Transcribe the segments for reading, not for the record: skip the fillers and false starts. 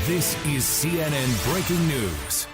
This is CNN Breaking News.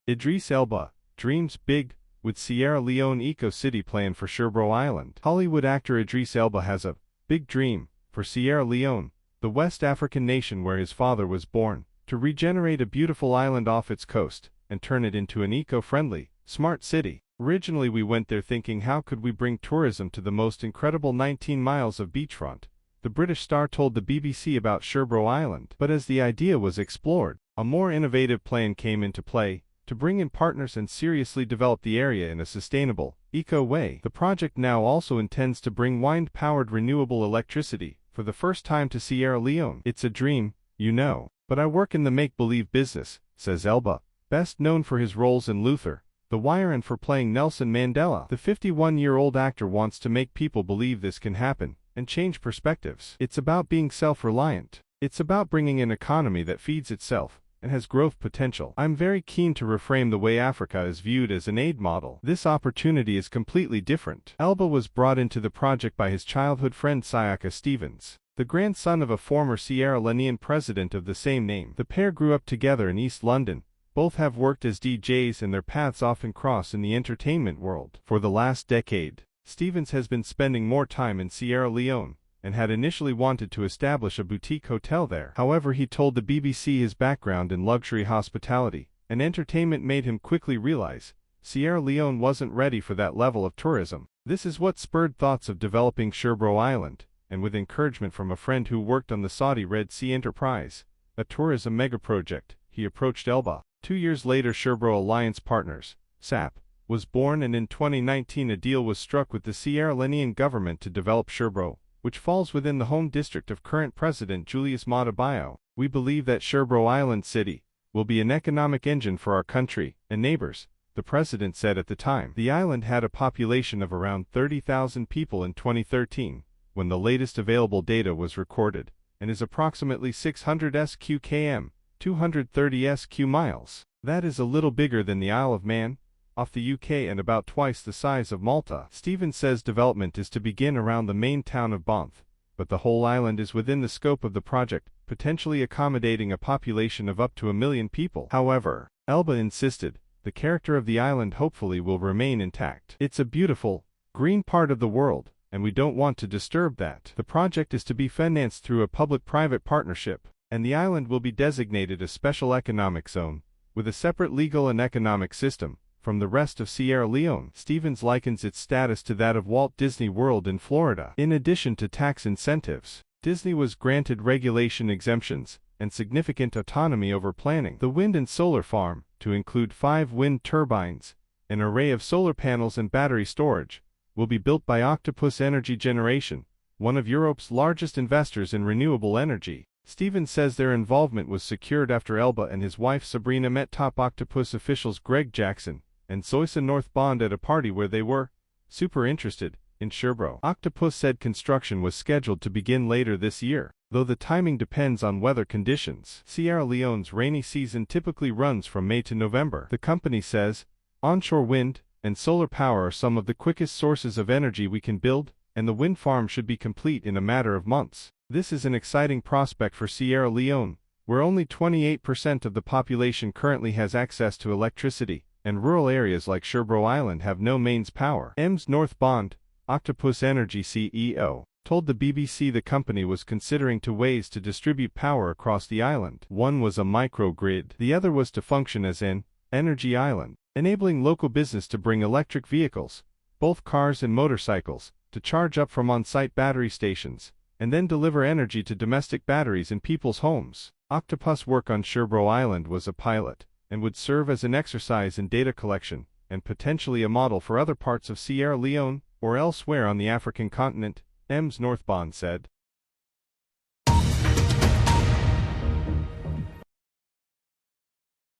Idris Elba dreams big with Sierra Leone Eco-City plan for Sherbro Island. Hollywood actor Idris Elba has a big dream for Sierra Leone, the West African nation where his father was born, to regenerate a beautiful island off its coast and turn it into an eco-friendly, smart city. Originally we went there thinking how could we bring tourism to the most incredible 19 miles of beachfront, the British star told the BBC about Sherbro Island. But as the idea was explored, a more innovative plan came into play, to bring in partners and seriously develop the area in a sustainable, eco-way. The project now also intends to bring wind-powered renewable electricity for the first time to Sierra Leone. It's a dream, you know, but I work in the make-believe business, says Elba, best known for his roles in Luther, The Wire and for playing Nelson Mandela. The 51-year-old actor wants to make people believe this can happen and change perspectives. It's about being self-reliant. It's about bringing an economy that feeds itself and has growth potential. I'm very keen to reframe the way Africa is viewed as an aid model. This opportunity is completely different. Elba was brought into the project by his childhood friend Siaka Stevens, the grandson of a former Sierra Leonean president of the same name. The pair grew up together in East London. Both have worked as DJs and their paths often cross in the entertainment world. For the last decade, Stevens has been spending more time in Sierra Leone and had initially wanted to establish a boutique hotel there. However, he told the BBC his background in luxury hospitality and entertainment made him quickly realize Sierra Leone wasn't ready for that level of tourism. This is what spurred thoughts of developing Sherbro Island, and with encouragement from a friend who worked on the Saudi Red Sea Enterprise, a tourism megaproject, he approached Elba. 2 years later, Sherbro Alliance Partners, SAP, was born, and in 2019 a deal was struck with the Sierra Leonean government to develop Sherbro, which falls within the home district of current President Julius Maada Bio. We believe that Sherbro Island City will be an economic engine for our country and neighbors, the president said at the time. The island had a population of around 30,000 people in 2013, when the latest available data was recorded, and is approximately 600 sq.km, 230 sq miles. That is a little bigger than the Isle of Man, off the UK, and about twice the size of Malta. Stevens says development is to begin around the main town of Banff, but the whole island is within the scope of the project, potentially accommodating a population of up to 1 million people. However, Elba insisted, the character of the island hopefully will remain intact. It's a beautiful, green part of the world, and we don't want to disturb that. The project is to be financed through a public-private partnership, and the island will be designated a special economic zone, with a separate legal and economic system from the rest of Sierra Leone. Stevens likens its status to that of Walt Disney World in Florida. In addition to tax incentives, Disney was granted regulation exemptions and significant autonomy over planning. The wind and solar farm, to include 5 wind turbines, an array of solar panels and battery storage, will be built by Octopus Energy Generation, one of Europe's largest investors in renewable energy. Stevens says their involvement was secured after Elba and his wife Sabrina met top Octopus officials Greg Jackson and Zoysa North Bond at a party where they were super interested in Sherbro. Octopus said construction was scheduled to begin later this year, though the timing depends on weather conditions. Sierra Leone's rainy season typically runs from May to November. The company says onshore wind and solar power are some of the quickest sources of energy we can build, and the wind farm should be complete in a matter of months. This is an exciting prospect for Sierra Leone, where only 28% of the population currently has access to electricity, and rural areas like Sherbro Island have no mains power. Ems North Bond, Octopus Energy CEO, told the BBC the company was considering 2 ways to distribute power across the island. One was a microgrid. The other was to function as an energy island, enabling local business to bring electric vehicles, both cars and motorcycles, to charge up from on-site battery stations, and then deliver energy to domestic batteries in people's homes. Octopus work on Sherbro Island was a pilot, and would serve as an exercise in data collection, and potentially a model for other parts of Sierra Leone, or elsewhere on the African continent, Ems North Bond said.